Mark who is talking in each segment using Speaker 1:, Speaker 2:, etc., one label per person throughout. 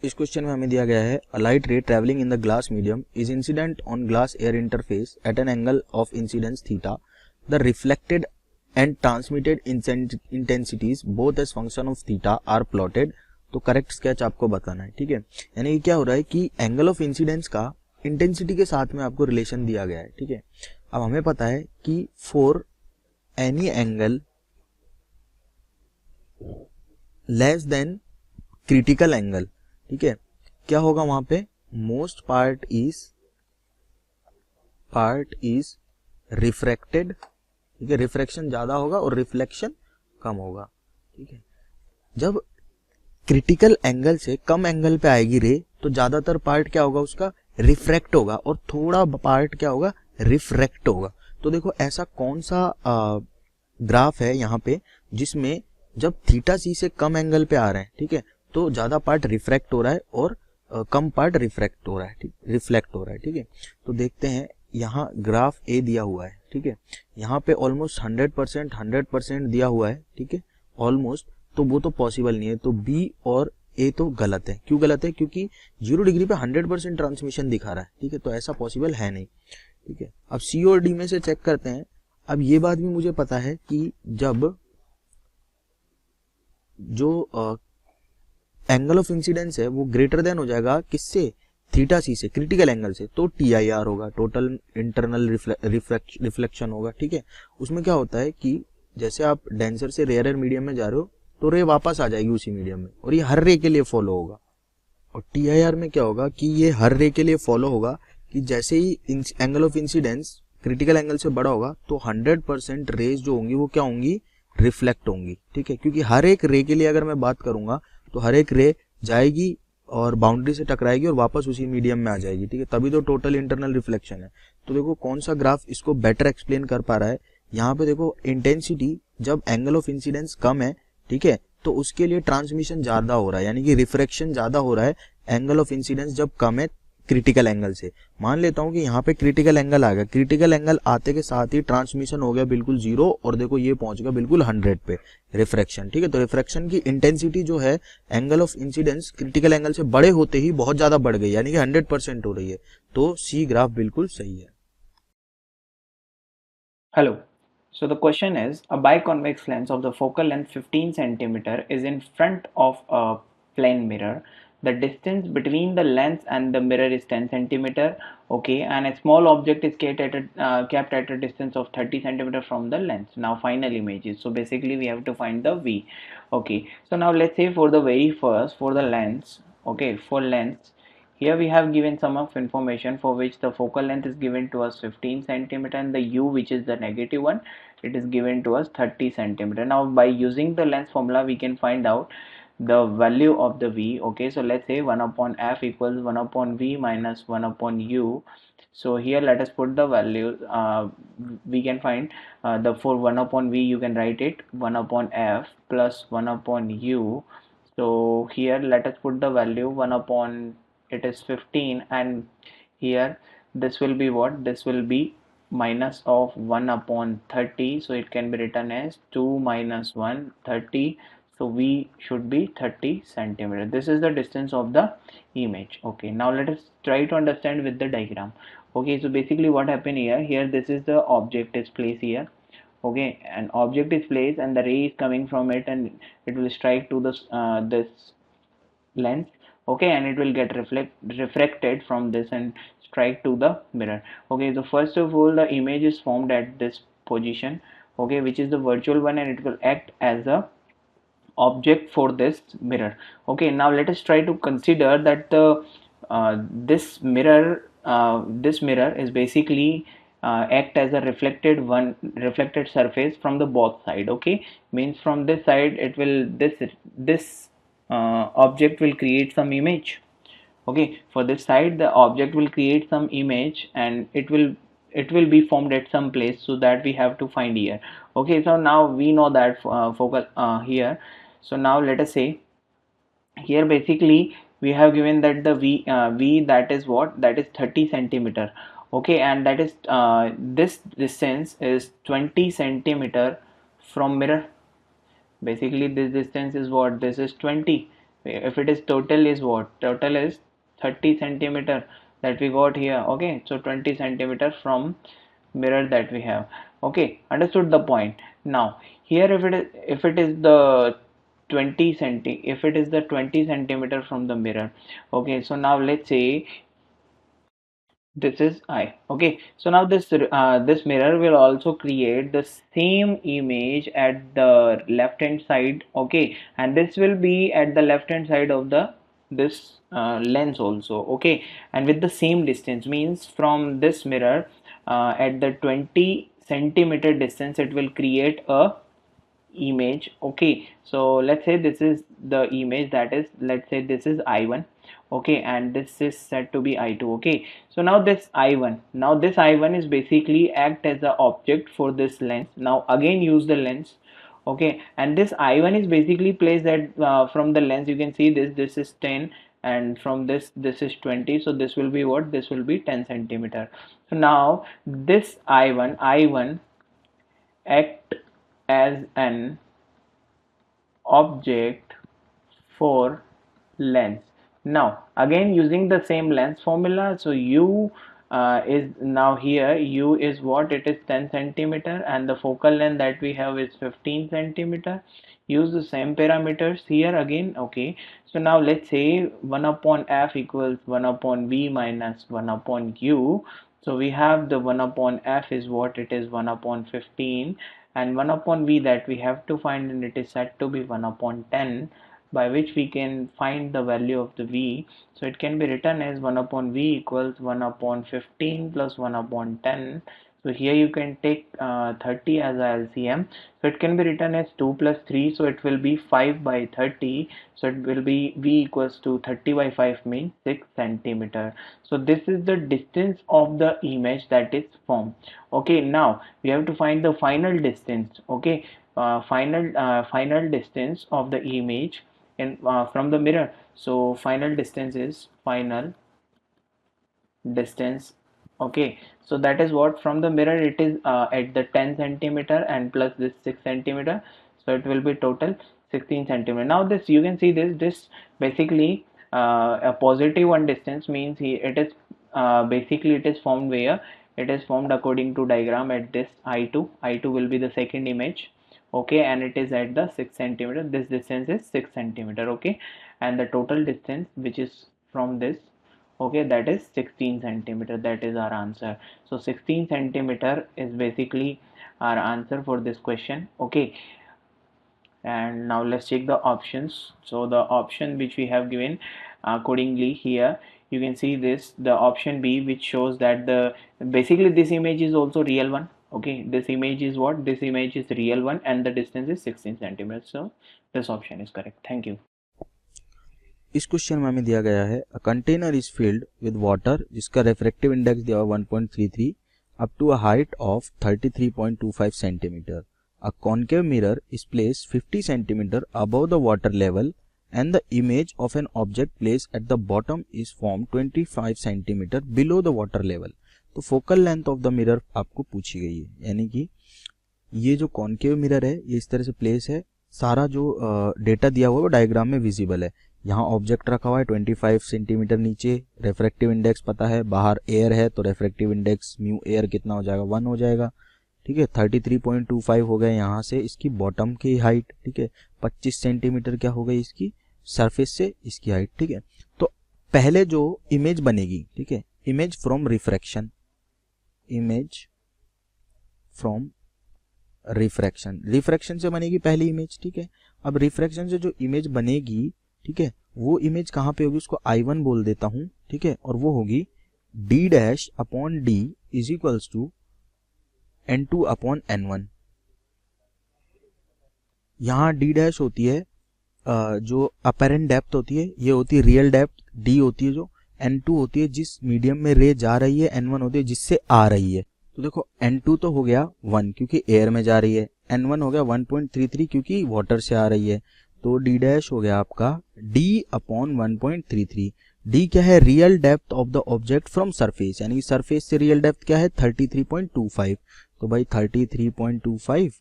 Speaker 1: इस क्वेश्चन में हमें दिया गया है a light ray travelling in the glass medium is incident on glass air interface at an angle of incidence theta. The reflected and transmitted intensities both as function of theta are plotted. तो correct sketch आपको बताना है. ठीक है, यानी कि क्या हो रहा है कि एंगल ऑफ इंसिडेंस का इंटेंसिटी के साथ में आपको रिलेशन दिया गया है. ठीक है, अब हमें पता है कि for any angle less than critical angle, ठीक है, क्या होगा वहां पे, मोस्ट पार्ट इज रिफ्रैक्टेड. ठीक है, रिफ्रैक्शन ज्यादा होगा और रिफ्लेक्शन कम होगा. ठीक है, जब क्रिटिकल एंगल से कम एंगल पे आएगी रे तो ज्यादातर पार्ट क्या होगा उसका, रिफ्रैक्ट होगा, और थोड़ा पार्ट क्या होगा, रिफ्रैक्ट होगा. तो देखो ऐसा कौन सा ग्राफ है यहाँ पे जिसमें जब थीटा सी से कम एंगल पे आ रहे हैं, ठीक है, तो ज्यादा पार्ट रिफ्रैक्ट हो रहा है और कम पार्ट रिफ्लेक्ट हो रहा है. ठीक है, तो देखते हैं. यहाँ ग्राफ ए दिया हुआ है. ठीक है, यहाँ पे ऑलमोस्ट 100% दिया हुआ है. ठीक है, ऑलमोस्ट, तो वो तो पॉसिबल नहीं है. तो बी और ए तो गलत है. क्यों गलत है, क्योंकि 0 डिग्री पे 100% ट्रांसमिशन दिखा रहा है. ठीक है, तो ऐसा पॉसिबल है नहीं. ठीक है, अब सी और डी में से चेक करते हैं. अब ये बात भी मुझे पता है कि जब जो एंगल ऑफ इंसिडेंस है वो ग्रेटर देन हो जाएगा किससे, थीटा सी से, क्रिटिकल एंगल से, तो TIR होगा, टोटल इंटरनल रिफ्लेक्शन होगा. ठीक है, उसमें क्या होता है कि जैसे आप डेंसर से रेयरर मीडियम में जा रहे हो तो रे वापस आ जाएगी उसी मीडियम में, और ये हर रे के लिए फॉलो होगा. और TIR में क्या होगा कि ये हर रे के लिए फॉलो होगा कि जैसे ही angle of incidence critical angle से बड़ा होगा तो 100% रेज जो होंगी वो क्या होंगी, रिफ्लेक्ट होंगी. ठीक है, क्योंकि हर एक रे के लिए अगर मैं बात करूंगा तो हर एक रे जाएगी और बाउंड्री से टकराएगी और वापस उसी मीडियम में आ जाएगी. ठीक है, तभी तो टोटल इंटरनल रिफ्लेक्शन है. तो देखो कौन सा ग्राफ इसको बेटर एक्सप्लेन कर पा रहा है. यहाँ पे देखो इंटेंसिटी जब एंगल ऑफ इंसिडेंस कम है, ठीक है, तो उसके लिए ट्रांसमिशन ज्यादा हो रहा है, यानी कि रिफ्रैक्शन ज्यादा हो रहा है एंगल ऑफ इंसिडेंस जब कम है क्रिटिकल एंगल से. मान लेता हूं कि यहाँ पे क्रिटिकल एंगल आ गया, क्रिटिकल एंगल आते के साथ ही ट्रांसमिशन हो गया बिल्कुल 0, और देखो ये पहुंच गया बिल्कुल 100 पे रिफ्रैक्शन. ठीक है, तो रिफ्रैक्शन की इंटेंसिटी जो है angle of incidence critical angle से बड़े होते ही बहुत ज्यादा बढ़ गई, यानी कि 100% हो रही है. तो सी ग्राफ बिल्कुल सही है.
Speaker 2: Hello. So the question is, a biconvex lens of the focal length 15 centimeter is in front of a plane mirror. The distance between the lens and the mirror is 10 centimeter. Okay, and a small object is kept at a distance of 30 centimeter from the lens. Now final images. So basically we have to find the V. Okay, so now let's say for the very first, for the lens. Okay, for lens, here we have given some of information for which the focal length is given to us 15 centimeter and the u, which is the negative one, it is given to us 30 centimeter. Now by using the lens formula we can find out the value of the v. Okay, so let's say 1 upon f equals 1 upon v minus 1 upon u. So here let us put the value. We can find the for 1 upon v you can write it 1 upon f plus 1 upon u. So here let us put the value 1 upon, it is 15, and here this will be what, this will be minus of 1 upon 30, so it can be written as 2 minus 1 30. So v should be 30 centimeter. This is the distance of the image. Okay, now let us try to understand with the diagram. Okay, so basically what happened here, this is the object is placed here. Okay, an object is placed and the ray is coming from it and it will strike to this lens. Okay, and it will get refracted from this and strike to the mirror. Okay, so first of all the image is formed at this position, okay, which is the virtual one, and it will act as a object for this mirror. Okay, now let us try to consider that the this mirror is basically act as a reflected surface from the both side. Okay, means from this side it will, this object will create some image. Okay, for this side the object will create some image and it will be formed at some place, so that we have to find here. Okay, so now we know that focal here. So now let us say here basically we have given that the v, that is what, that is 30 centimeter. Okay, and that is this distance is 20 centimeter from mirror. Basically this distance is what, this is 20, if it is total is what? Total is 30 centimeter that we got here. Okay, so 20 centimeter from mirror that we have. Okay, understood the point. Now here if it is the 20 centimeter from the mirror. Okay, so now let's say this is I. Okay, so now this mirror will also create the same image at the left hand side. Okay, and this will be at the left hand side of the this lens also. Okay, and with the same distance, means from this mirror at the 20 centimeter distance, it will create a image. Okay, so let's say this is the image, that is, let's say this is I1. Okay, and this is said to be I2. Okay, so now this I1 is basically act as the object for this lens. Now again use the lens. Okay, and this I1 is basically placed at from the lens, you can see this is 10, and from this is 20, so this will be what? This will be 10 centimeter. So now this I1 act as an object for lens. Now again using the same lens formula, so u is now here, u is what? It is 10 centimeter, and the focal length that we have is 15 centimeter. Use the same parameters here again. Okay, so now let's say 1 upon f equals 1 upon v minus 1 upon u. So we have the 1 upon f is what? It is 1 upon 15, and 1 upon v that we have to find, and it is said to be 1 upon 10, by which we can find the value of the v. So it can be written as 1 upon v equals 1 upon 15 plus 1 upon 10. So here you can take 30 as a LCM. So it can be written as 2 plus 3. So it will be 5 by 30. So it will be v equals to 30 by 5 means 6 centimeter. So this is the distance of the image that is formed. Okay, now we have to find the final distance. Okay, final distance of the image in from the mirror. So final distance is final distance. Okay, so that is what? From the mirror it is at the 10 centimeter and plus this 6 centimeter, so it will be total 16 centimeter. Now this, you can see this basically a positive one distance means it is basically it is formed where? It is formed according to diagram at this I2 will be the second image. Okay, and it is at the 6 centimeter. This distance is 6 centimeter. Okay, and the total distance which is from this, okay, that is 16 centimeter. That is our answer. So 16 centimeter is basically our answer for this question. Okay, and now let's check the options. So the option which we have given accordingly here, you can see this, the option B, which shows that the basically this image is also real one. Okay, this image is what? This image is real one, and the distance is 16 centimeters. So this option is correct. Thank you.
Speaker 1: इस question में हमें दिया गया है a container is filled with water जिसका refractive index दिया हुआ 1.33 up to a height of 33.25 centimetre. A concave mirror is place 50 centimetre above the water level and the image of an object place at the bottom is form 25 centimetre below the water level. तो focal length of the mirror आपको पूछी गई है, यानी कि ये जो concave mirror है ये इस तरह से प्लेस है. सारा जो डेटा दिया हुआ है वो डायग्राम में विजिबल है. यहाँ ऑब्जेक्ट रखा हुआ है 25 सेंटीमीटर नीचे, रेफ्रेक्टिव इंडेक्स पता है, बाहर एयर है तो रेफ्रेक्टिव इंडेक्स म्यू एयर कितना हो जाएगा? 1 हो जाएगा. ठीक है, 33.25 हो गए यहाँ से इसकी बॉटम की हाइट. ठीक है, 25 सेंटीमीटर क्या हो गई इसकी सरफेस से इसकी हाइट. ठीक है, तो पहले जो इमेज बनेगी, ठीक है, image from refraction, image from refraction से बनेगी पहली इमेज. ठीक है, अब रिफ्रैक्शन से जो इमेज बनेगी, ठीक है, वो इमेज कहाँ पे होगी? उसको I1 बोल देता हूं. ठीक है, और वो होगी D dash upon D is equals to N2 upon N1. यहाँ D डैश होती है जो अपेरेंट डेप्थ होती है, ये होती है रियल डेप्थ. D होती है जो, N2 होती है जिस मीडियम में रे जा रही है, N1 होती है जिससे आ रही है. तो देखो N2 तो हो गया 1 क्योंकि एयर में जा रही है, N1 हो गया 1.33 क्योंकि वाटर से आ रही है. तो D डैश हो गया आपका D अपॉन 1.33. D क्या है? Real depth of the object from surface, यानी सरफेस से रियल डेप्थ क्या है? 33.25. तो भाई 33.25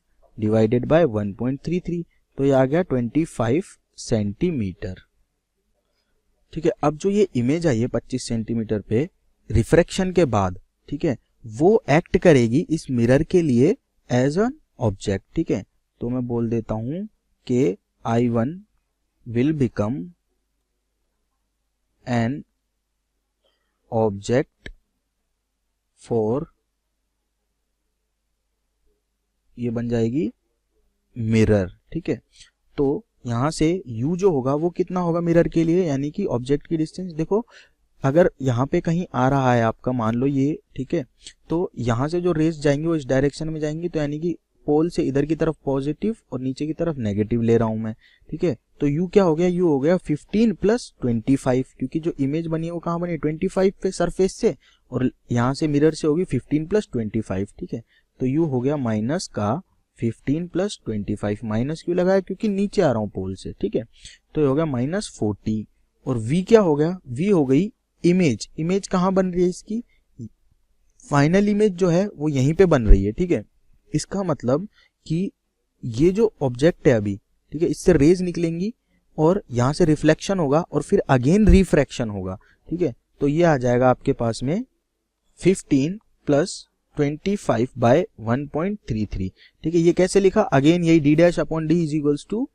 Speaker 1: डिवाइडेड बाय 1.33, तो ये आ गया 25 सेंटीमीटर. ठीक है। अब जो ये इमेज आई है 25 सेंटीमीटर पे रिफ्रैक्शन के बाद, ठीक है, वो एक्ट करेगी इस मिरर के लिए एज एन ऑब्जेक्ट, ठीक है। तो मैं बोल देता हूं कि I1 will become an object for, ये बन जाएगी मिरर, ठीक है। तो यहां से u जो होगा वो कितना होगा मिरर के लिए, यानी कि ऑब्जेक्ट की डिस्टेंस। देखो अगर यहाँ पे कहीं आ रहा है आपका, मान लो ये, ठीक है, तो यहाँ से जो रेज जाएंगी वो इस डायरेक्शन में जाएंगी, तो यानी कि पोल से इधर की तरफ पॉजिटिव और नीचे की तरफ नेगेटिव ले रहा हूं मैं, ठीक है। तो u क्या हो गया, u हो गया 15 प्लस 25, क्योंकि जो इमेज बनी है वो कहाँ बनी, 25 पे सरफेस से, और यहाँ से मिरर से होगी 15 प्लस 25, ठीक है। तो u हो गया माइनस का 15 प्लस 25, माइनस क्यों लगाया, क्योंकि नीचे आ रहा हूँ पोल से, ठीक है। तो ये हो गया माइनस 40, और v क्या हो गया, v हो गई इमेज। इमेज कहाँ बन रही है इसकी, फाइनल इमेज जो है वो यहीं पे बन रही है, ठीक है। इसका मतलब कि ये जो ऑब्जेक्ट है अभी, ठीक है, इससे रेज निकलेंगी और यहाँ से रिफ्लेक्शन होगा और फिर अगेन रिफ्रैक्शन होगा, ठीक है। तो ये आ जाएगा आपके पास में 15 प्लस 25 बाय 1.33, ठीक है। ये कैसे लिखा, अगेन यही d dash upon D is equals to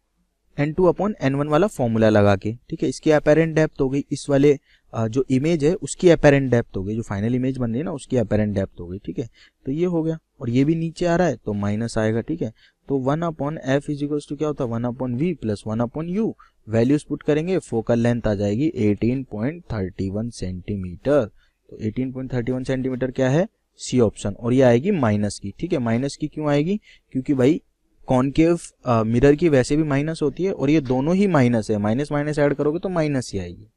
Speaker 1: n2 upon n1 वाला फॉर्मूला लगा के, ठीक है। इसकी अपेरेंट डेप्थ हो गई, इस वाले जो इमेज है उसकी अपेरेंट डेप्थ हो गई, जो फाइनल इमेज बन रही है ना उसकी अपेरेंट डेप्थ हो गई, ठीक है। तो ये हो गया, और ये भी नीचे आ रहा है तो माइनस आएगा, ठीक है। तो 1 upon F is equals to क्या होता है, 1 upon V plus 1 upon U, values put करेंगे, फोकल लेंथ आ जाएगी 18.31 सेंटीमीटर। तो 18.31 सेंटीमीटर क्या है, सी ऑप्शन, और ये आएगी माइनस की, ठीक है। माइनस की क्यों आएगी, क्योंकि भाई कॉनकेव मिरर की वैसे भी माइनस होती है और ये दोनों ही माइनस है, माइनस माइनस ऐड करोगे तो माइनस ही आएगी।